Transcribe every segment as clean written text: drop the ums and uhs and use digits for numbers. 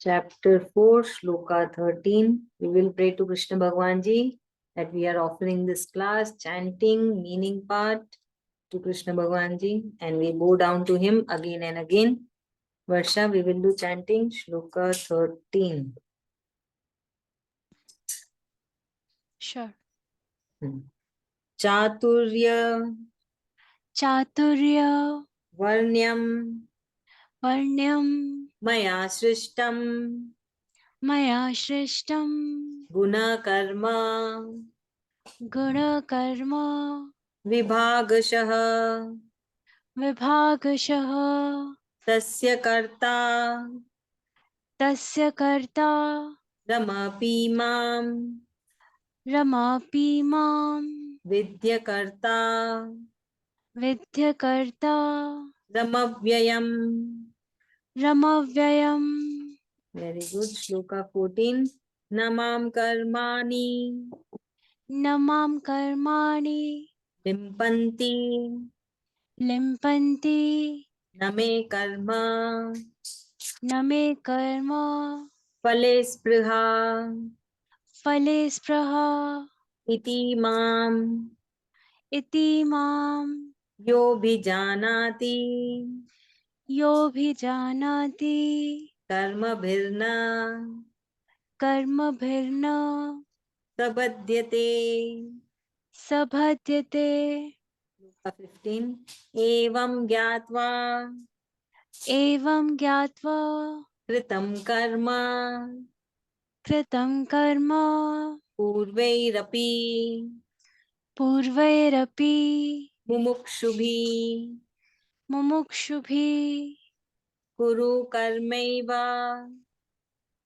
Chapter 4, Sloka 13. We will pray to Krishna Bhagwan Ji that we are offering this class, chanting, meaning part to Krishna Bhagwan Ji, and we bow down to him again and again. Varsha, we will do chanting Sloka 13. Sure. Chaturya Chaturya Varnyam Varnyam Maya Srishtam Maya Shrishtam Guna Karma Guna Karma Vibhagashaha Vibhagashaha Tasya Karta Tasya Karta Ramapi Mam Ramapi Mam Vidyakarta Vidyakarta Ramavyayam. Ramavyayam. Very good. Shloka 14. Namam Karmani Namam Karmani Limpanti Limpanti Name Karma Name Karma Phale Spruha Phale Spraha Iti Mam Iti Mam Yo Bhijanati Yo Bhijanati Karma Bhirna Karma Bhirna Sabhadyate. Sabhadyate 15. Evam Gyatva Evam Gyatva Kritam Karma Kritam Karma Purvairapi Purvairapi Mumukshubhi Mumukshubhi Kuru Karmaiva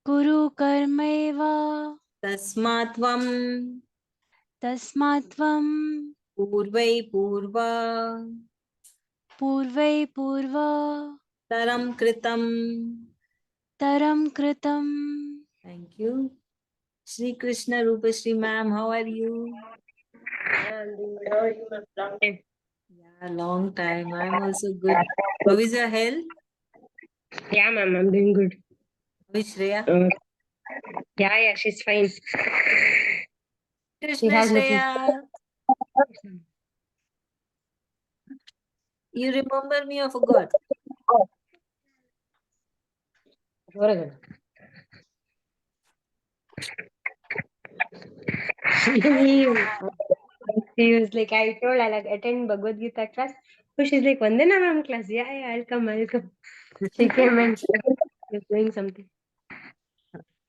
Kuru Karmaiva Tasmatvam Tasmatvam Purvai Purva Purvai Purva Taram Kritam. Taram Kritam. Thank you. Shri Krishna Rupashri ma'am, how are you? Yeah, long time. I'm also good. How is your health? Yeah, ma'am, I'm doing good. How is Shreya? Yeah, she's fine. Krishna has Shreya. You remember me or forgot? She was like, I told I'll attend Bhagwad Gita class. So she's like, Vandana ma'am class. Yeah, I'll come, I'll come. She came and she was doing something.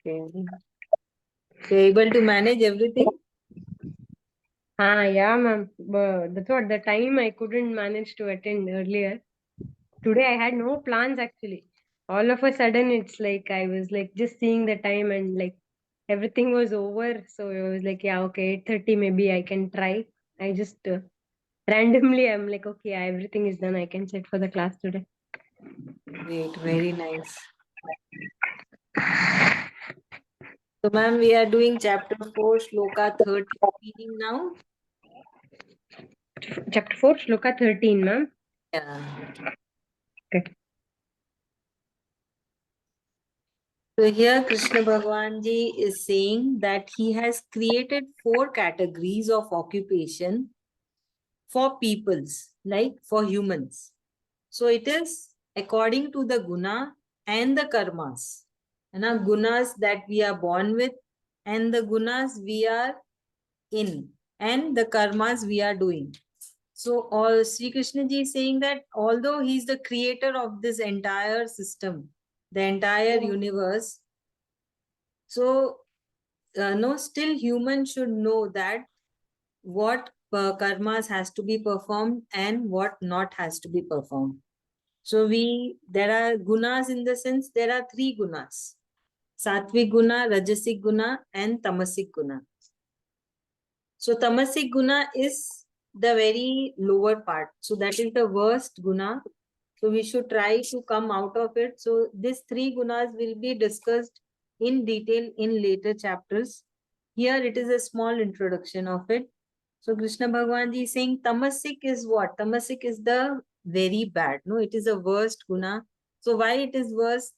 Okay. You're able to manage everything? Yeah, ma'am. But that's what the time I couldn't manage to attend earlier. Today I had no plans actually. All of a sudden, it's like I was like just seeing the time and like everything was over. So I was like, yeah, okay, 8:30 maybe I can try. I just randomly I'm like, okay, everything is done. I can sit for the class today. Great, very nice. So, ma'am, we are doing chapter 4, Shloka 13 reading now. Chapter 4, Sloka 13, ma'am. Yeah. Okay. So here Krishna Bhagwan Ji is saying that he has created 4 categories of occupation for peoples, like for humans. So it is according to the guna and the karmas. And our gunas that we are born with and the gunas we are in and the karmas we are doing. So all Sri Krishna Ji is saying that although he is the creator of this entire system, the entire universe, so no, still humans should know that what karmas has to be performed and what not has to be performed. So there are gunas in the sense there are 3 gunas: sattvic guna, rajasic guna, and tamasic guna. So tamasic guna is the very lower part. So that is the worst guna. So we should try to come out of it. So these 3 gunas will be discussed in detail in later chapters. Here it is a small introduction of it. So Krishna Bhagwan Ji is saying tamasic is what? Tamasic is the very bad. No, it is a worst guna. So why it is worse?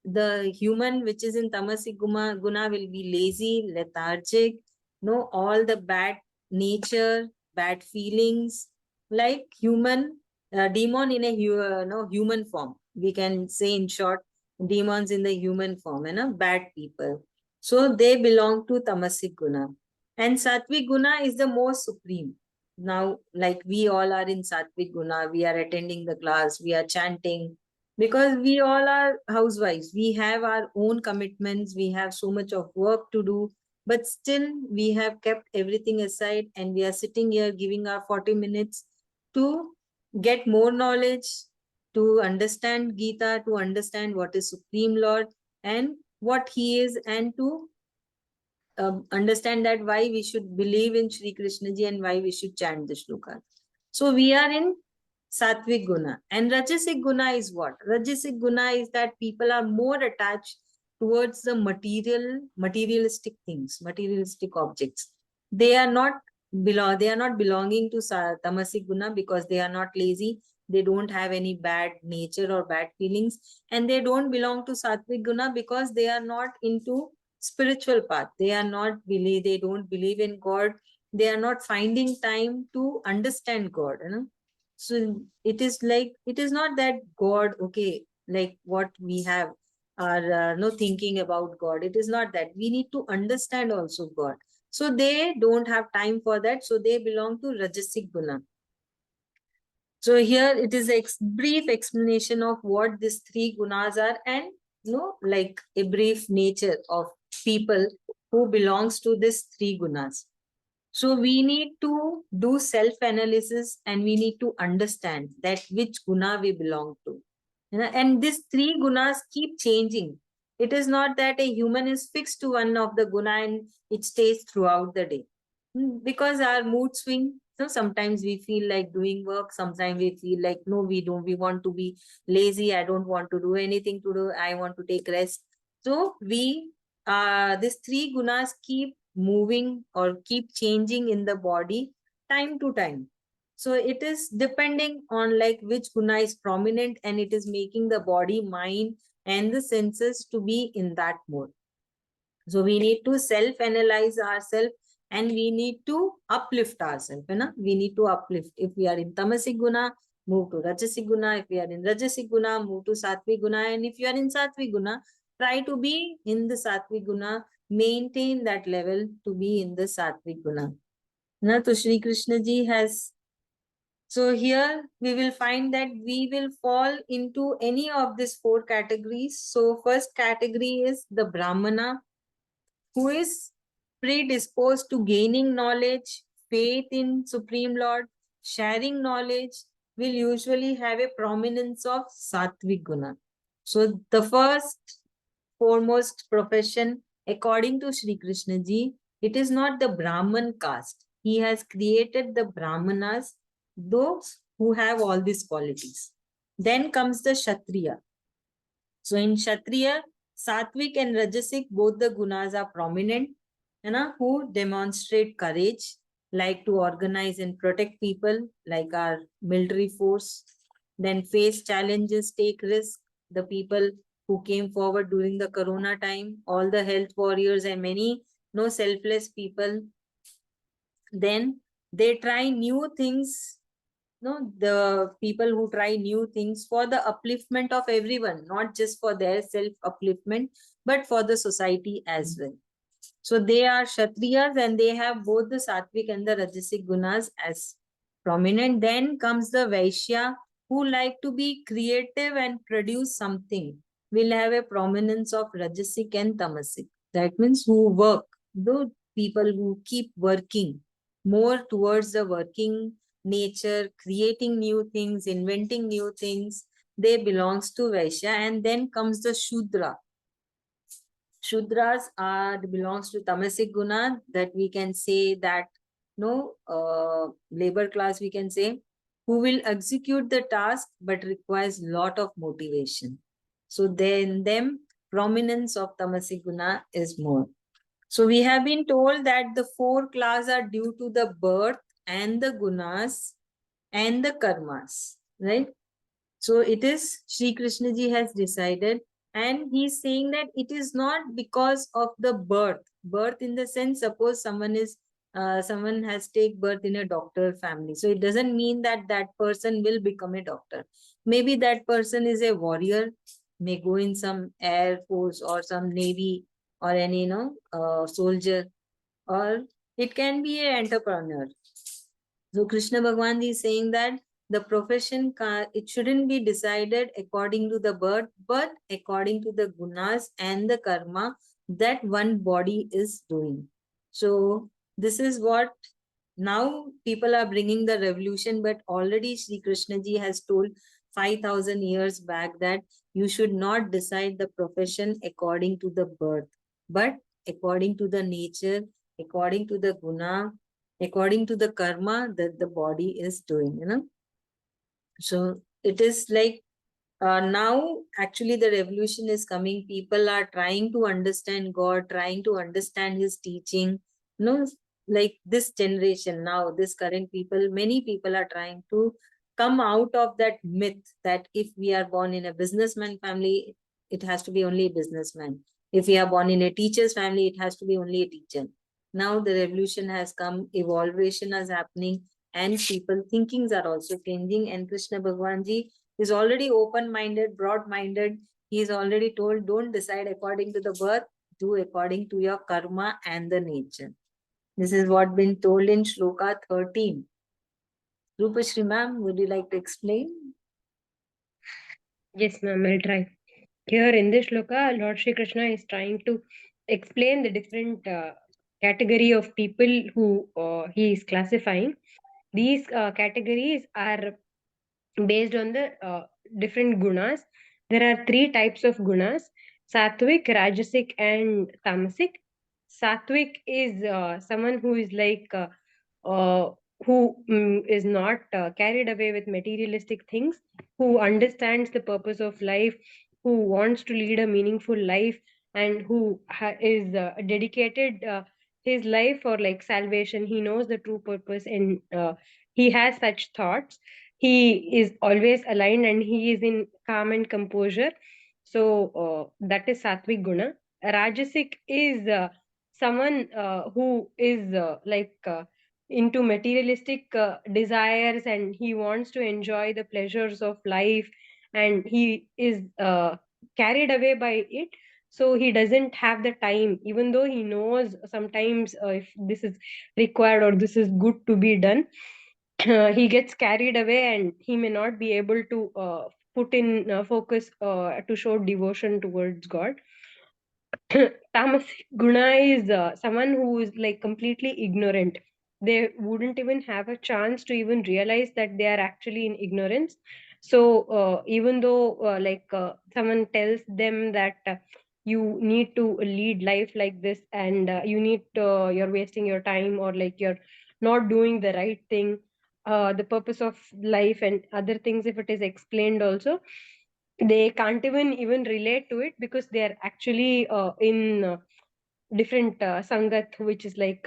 the human which is in tamasic guna will be lazy, lethargic, no, all the bad nature, bad feelings, like human demon in a no, human form. We can say in short, demons in the human form, and bad people. So they belong to tamasic guna. And sattvic guna is the most supreme. Now, like we all are in sattvic guna, we are attending the class, we are chanting, because we all are housewives. We have our own commitments, we have so much of work to do, but still we have kept everything aside and we are sitting here giving our 40 minutes to get more knowledge, to understand Gita, to understand what is Supreme Lord and what he is, and to understand that why we should believe in Sri Krishna ji and why we should chant the shloka. So we are in Sattvic Guna. And Rajasic Guna is what? Rajasic Guna is that people are more attached towards the materialistic things, materialistic objects. They are not belonging to Tamasic Guna because they are not lazy. They don't have any bad nature or bad feelings. And they don't belong to Sattvic Guna because they are not into spiritual path. They don't believe in God. They are not finding time to understand God. So it is like, it is not that God, okay, like what we have are no thinking about God. It is not that. We need to understand also God. So they don't have time for that. So they belong to Rajasic Guna. So here it is a brief explanation of what these three gunas are, and like a brief nature of people who belongs to these three gunas. So we need to do self-analysis and we need to understand that which guna we belong to. And these three gunas keep changing. It is not that a human is fixed to one of the guna and it stays throughout the day. Because our mood swing, so sometimes we feel like doing work, sometimes we feel like, no, we want to be lazy, I don't want to do anything to do, I want to take rest. So these three gunas keep moving or keep changing in the body time to time. So it is depending on like which guna is prominent, and it is making the body, mind, and the senses to be in that mode. So we need to self-analyze ourselves and we need to uplift ourselves. We need to uplift. If we are in Tamasic Guna, move to Rajasic Guna. If we are in Rajasic Guna, move to Sattvic Guna. And if you are in Sattvic Guna, try to be in the Sattvic Guna. Maintain that level to be in the Sattvic Guna. So Shri Krishna ji has. So here we will find that we will fall into any of these four categories. So first category is the Brahmana, who is predisposed to gaining knowledge, faith in Supreme Lord, sharing knowledge, will usually have a prominence of Sattvic Guna. So the first foremost profession, according to Sri Krishna ji, it is not the Brahman caste. He has created the Brahmanas, those who have all these qualities. Then comes the Kshatriya. So in Kshatriya, Sattvic and Rajasic, both the gunas are prominent, who demonstrate courage, like to organize and protect people, like our military force, then face challenges, take risks. The people who came forward during the Corona time, all the health warriors and many selfless people. Then they try new things, the people who try new things for the upliftment of everyone, not just for their self upliftment, but for the society as well. So they are Kshatriyas and they have both the Sattvic and the Rajasic gunas as prominent. Then comes the Vaishya, who like to be creative and produce something, will have a prominence of Rajasic and Tamasic. That means who work, the people who keep working more towards the working nature, creating new things, inventing new things, they belongs to Vaishya. And then comes the Shudra. Shudras belongs to Tamasic Guna, that we can say that labor class, we can say, who will execute the task but requires lot of motivation. So then them prominence of Tamasic Guna is more. So we have been told that the four classes are due to the birth and the gunas and the karmas, right? So it is Sri Krishna ji has decided, And he's saying that it is not because of the birth in the sense, suppose someone has take birth in a doctor family, so it doesn't mean that that person will become a doctor. Maybe that person is a warrior, may go in some air force or some navy, or any soldier, or it can be an entrepreneur. So Krishna Bhagwan is saying that the profession, it shouldn't be decided according to the birth, but according to the gunas and the karma that one body is doing. So this is what now people are bringing the revolution, but already Sri Krishna ji has told 5,000 years back that you should not decide the profession according to the birth, but according to the nature, according to the guna, according to the karma that the body is doing. So it is like, now actually the revolution is coming. People are trying to understand God, trying to understand his teaching. Like this generation now, this current people, many people are trying to come out of that myth that if we are born in a businessman family, it has to be only a businessman. If we are born in a teacher's family, it has to be only a teacher. Now the revolution has come, evolution is happening, and people thinkings are also changing. And Krishna Bhagwan ji is already open-minded, broad-minded. He is already told, don't decide according to the birth, do according to your karma and the nature. This is what been told in Sloka 13. Rupashri ma'am, would you like to explain? Yes, ma'am, I'll try. Here in this shloka, Lord Shri Krishna is trying to explain the different category of people who he is classifying. These categories are based on the different gunas. There are three types of gunas: sattvic, rajasic, and tamasic. Sattvic is someone who is like uh, who is not carried away with materialistic things, who understands the purpose of life, who wants to lead a meaningful life, and who is dedicated his life for like salvation. He knows the true purpose, and he has such thoughts. He is always aligned and he is in calm and composure. So that is sattvic guna. Rajasic is someone who is into materialistic desires, and he wants to enjoy the pleasures of life, and he is carried away by it. So he doesn't have the time, even though he knows sometimes if this is required or this is good to be done. He gets carried away and he may not be able to put in focus to show devotion towards God. Tamasic guna is someone who is like completely ignorant. They wouldn't even have a chance to even realize that they are actually in ignorance. So even though someone tells them that you need to lead life like this, and you're wasting your time, or like you're not doing the right thing, the purpose of life and other things, if it is explained also, they can't even relate to it, because they are actually in different sangat, which is like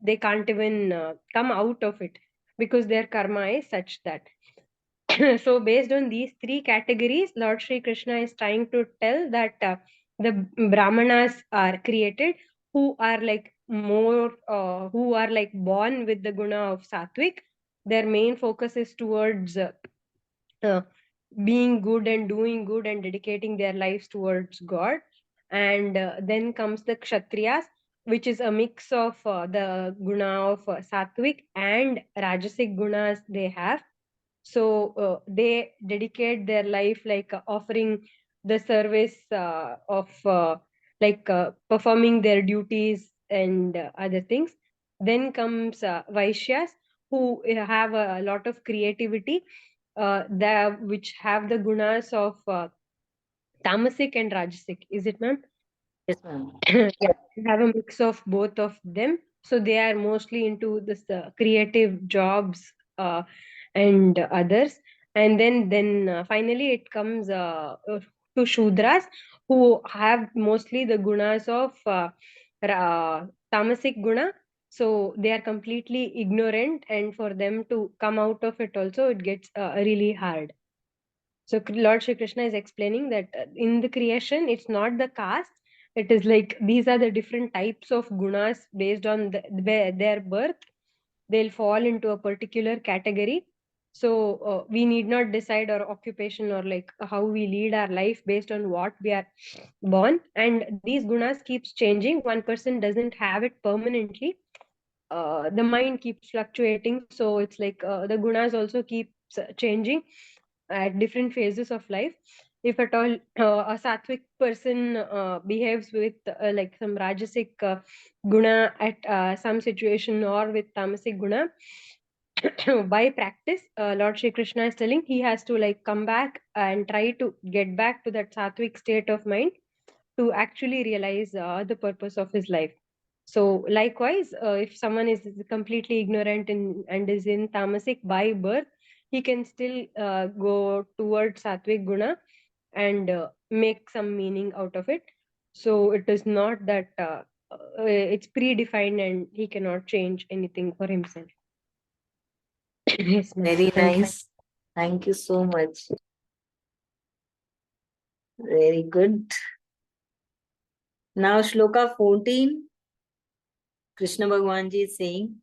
they can't even come out of it, because their karma is such that. So based on these three categories, Lord Shri Krishna is trying to tell that the brahmanas are created, who are like more who are like born with the guna of sattvic. Their main focus is towards uh, being good and doing good and dedicating their lives towards God. And then comes the kshatriyas, which is a mix of the guna of sattvic and rajasic gunas they have. So they dedicate their life like offering the service of performing their duties and other things. Then comes vaishyas, who have a lot of creativity, which have the gunas of tamasic and rajasic. Is it, ma'am? Yes, ma'am. Yeah, they have a mix of both of them. So they are mostly into this creative jobs and others. And then finally it comes to shudras, who have mostly the gunas of tamasic guna. So they are completely ignorant, and for them to come out of it also, it gets really hard. So Lord Shri Krishna is explaining that in the creation, it's not the caste. It is like these are the different types of gunas based on their birth. They'll fall into a particular category. So we need not decide our occupation or like how we lead our life based on what we are born. And these gunas keeps changing. One person doesn't have it permanently. The mind keeps fluctuating. So it's like the gunas also keeps changing at different phases of life. If at all a sattvic person behaves with like some rajasic guna at some situation, or with tamasic guna, by practice, Lord Shri Krishna is telling he has to like come back and try to get back to that sattvic state of mind to actually realize the purpose of his life. So likewise, if someone is completely ignorant and is in tamasic by birth, he can still go towards sattvic guna and make some meaning out of it. So it is not that it's predefined and he cannot change anything for himself. Yes, ma'am. Very Thank you. nice. Thank you so much. Very good. Now, Shloka 14, Krishna Bhagwan Ji is saying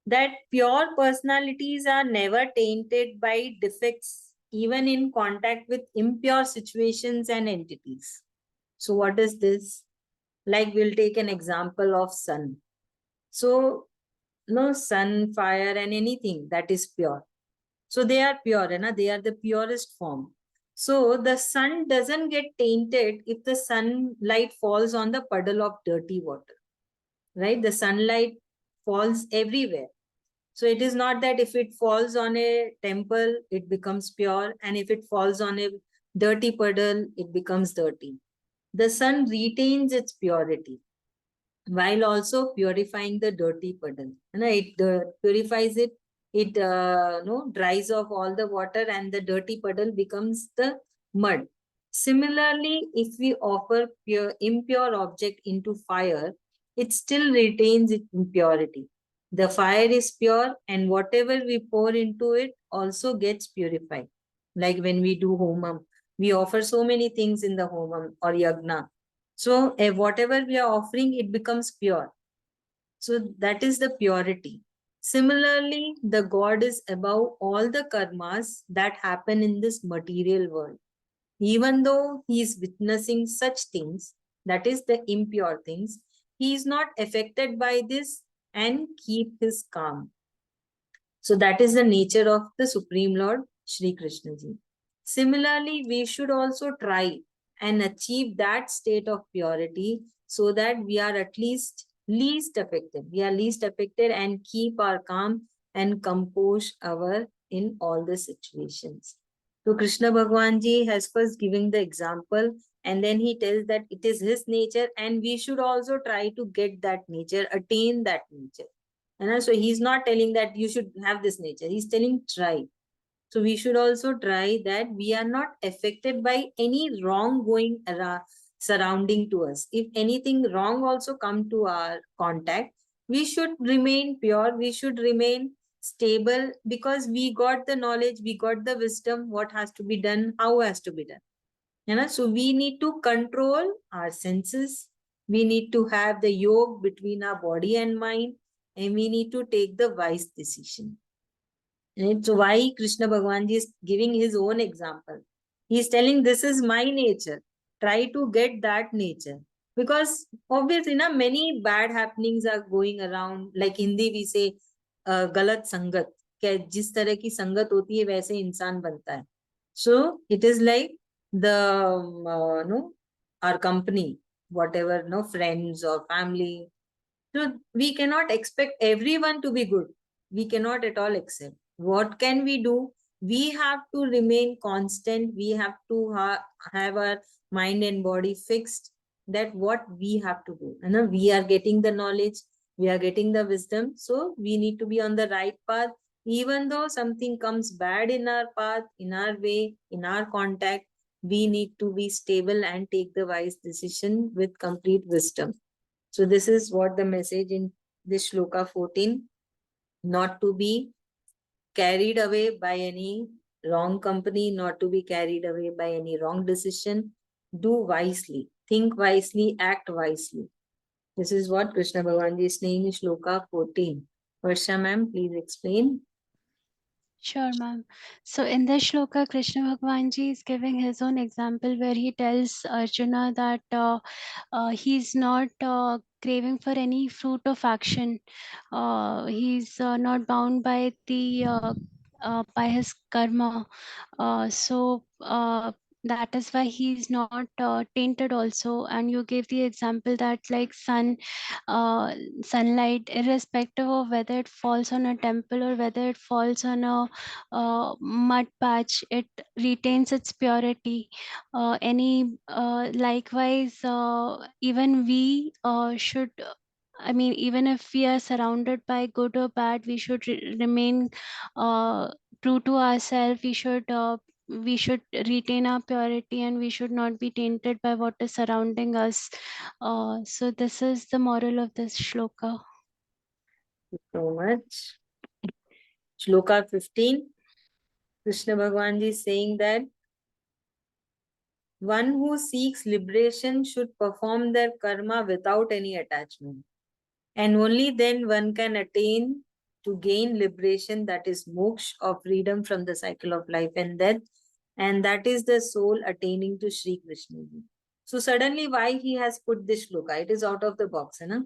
that pure personalities are never tainted by defects, even in contact with impure situations and entities. So, what is this? Like, we'll take an example of sun. So, no, sun, fire, and anything that is pure. So they are pure, and they are the purest form. So the sun doesn't get tainted if the sunlight falls on the puddle of dirty water, right? The sunlight falls everywhere. So it is not that if it falls on a temple, it becomes pure, and if it falls on a dirty puddle, it becomes dirty. The sun retains its purity while also purifying the dirty puddle. It purifies it. It dries off all the water, and the dirty puddle becomes the mud. Similarly, if we offer impure object into fire, it still retains its impurity. The fire is pure, and whatever we pour into it also gets purified. Like when we do homam, we offer so many things in the homam or yagna. So whatever we are offering, it becomes pure. So that is the purity. Similarly, the God is above all the karmas that happen in this material world. Even though he is witnessing such things, that is the impure things, he is not affected by this and keep his calm. So that is the nature of the Supreme Lord, Shri Krishna Ji. Similarly, we should also try and achieve that state of purity so that we are at least affected. We are least affected and keep our calm and compose our in all the situations. So Krishna Bhagwan Ji has first given the example, and then he tells that it is his nature and we should also try to get that nature, attain that nature. And so he's not telling that you should have this nature. He's telling try. So we should also try that we are not affected by any wrong going around, surrounding to us. If anything wrong also come to our contact, we should remain pure. We should remain stable because we got the knowledge, we got the wisdom, what has to be done, how has to be done. So we need to control our senses. We need to have the yoke between our body and mind, and we need to take the wise decision. And so why Krishna Bhagwan Ji is giving his own example. He is telling this is my nature. Try to get that nature. Because obviously many bad happenings are going around. Like Hindi we say galat sangat. जिस तरह की संगत होती है वैसे इंसान बनता है. So it is like the our company, whatever friends or family. So we cannot expect everyone to be good. We cannot at all accept. What can we do? We have to remain constant. We have to have our mind and body fixed that what we have to do. We are getting the knowledge, we are getting the wisdom. So we need to be on the right path. Even though something comes bad in our path, in our way, in our contact, we need to be stable and take the wise decision with complete wisdom. So this is what the message in this Sloka 14, not to be carried away by any wrong company, not to be carried away by any wrong decision. Do wisely, think wisely, act wisely. This is what Krishna Bhagavan is saying in Shloka 14. Varsha ma'am, please explain. Sure, ma'am. So in this shloka, Krishna Bhagavan Ji is giving his own example where he tells Arjuna that he's not craving for any fruit of action. He's not bound by the by his karma. That is why he's not tainted also. And you gave the example that like sunlight, irrespective of whether it falls on a temple or whether it falls on a mud patch, it retains its purity. Likewise, even we should. I mean, even if we are surrounded by good or bad, we should remain true to ourselves. We should retain our purity, and we should not be tainted by what is surrounding us. So this is the moral of this shloka. So much. Shloka 15. Krishna Bhagavan Ji is saying that one who seeks liberation should perform their karma without any attachment. And only then one can attain to gain liberation, that is moksha, or freedom from the cycle of life and death. And that is the soul attaining to Sri Krishna. So suddenly why he has put this shloka? It is out of the box. Hai?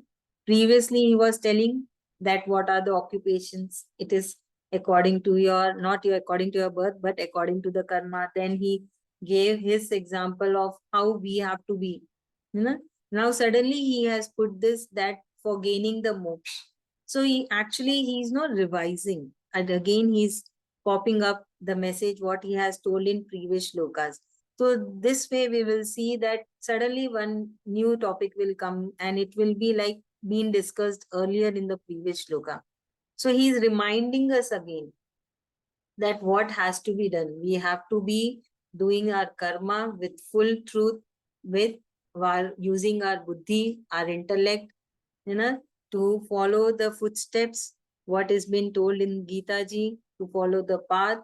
Previously he was telling that what are the occupations. It is according to your, not your according to your birth, but according to the karma. Then he gave his example of how we have to be. Now suddenly he has put this, that for gaining the moksha. So he's not revising. And again, he's popping up the message what he has told in previous shlokas. So this way we will see that suddenly one new topic will come and it will be like being discussed earlier in the previous shloka. So he's reminding us again that what has to be done. We have to be doing our karma with full truth, with while using our buddhi, our intellect, to follow the footsteps, what is been told in Gita ji, to follow the path,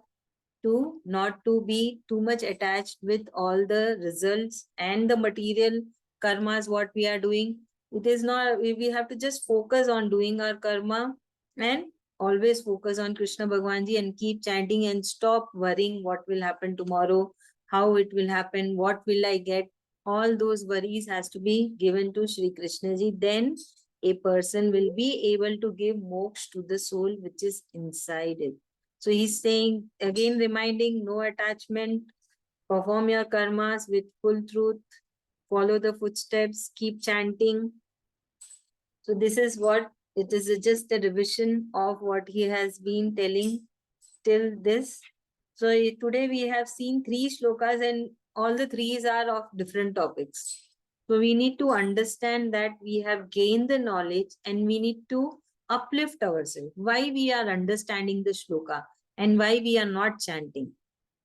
to not to be too much attached with all the results and the material karmas, what we are doing. It is not, we have to just focus on doing our karma and always focus on Krishna Bhagavan Ji and keep chanting and stop worrying what will happen tomorrow, how it will happen, what will I get. All those worries has to be given to Sri Krishna Ji. Then a person will be able to give moksha to the soul which is inside it. So he's saying, again reminding, no attachment, perform your karmas with full truth, follow the footsteps, keep chanting. So this is what, it is just a revision of what he has been telling till this. So today we have seen 3 shlokas and all the 3s are of different topics. So we need to understand that we have gained the knowledge and we need to uplift ourselves. Why we are understanding the shloka and why we are not chanting.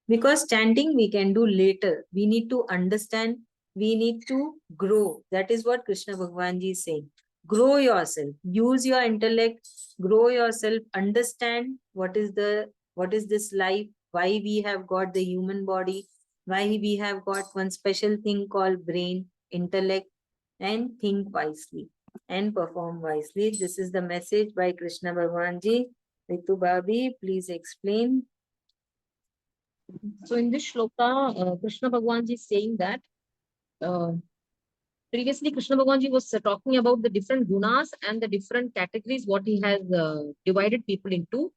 Because chanting we can do later. We need to understand, we need to grow. That is what Krishna Bhagavan Ji is saying. Grow yourself, use your intellect, grow yourself, understand what is this life, why we have got the human body, why we have got one special thing called brain, intellect, and think wisely and perform wisely. This is the message by Krishna Bhagavan Ji. Ritu Bhabi, please explain. So in this shloka, Krishna Bhagwan Ji is saying that uh, previously Krishna Bhagwan Ji was talking about the different gunas and the different categories what he has divided people into.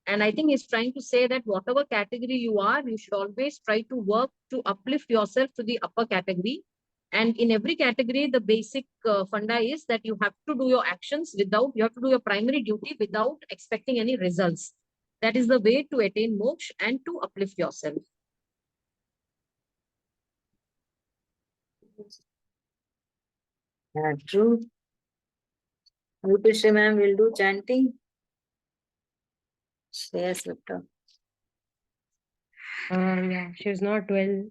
And I think he's trying to say that whatever category you are, you should always try to work to uplift yourself to the upper category. And in every category, the basic funda is that you have to do your actions you have to do your primary duty without expecting any results. That is the way to attain moksha and to uplift yourself. Yeah, true. Rupesh ma'am will do chanting. Yes, Victor. Yeah, she's not well.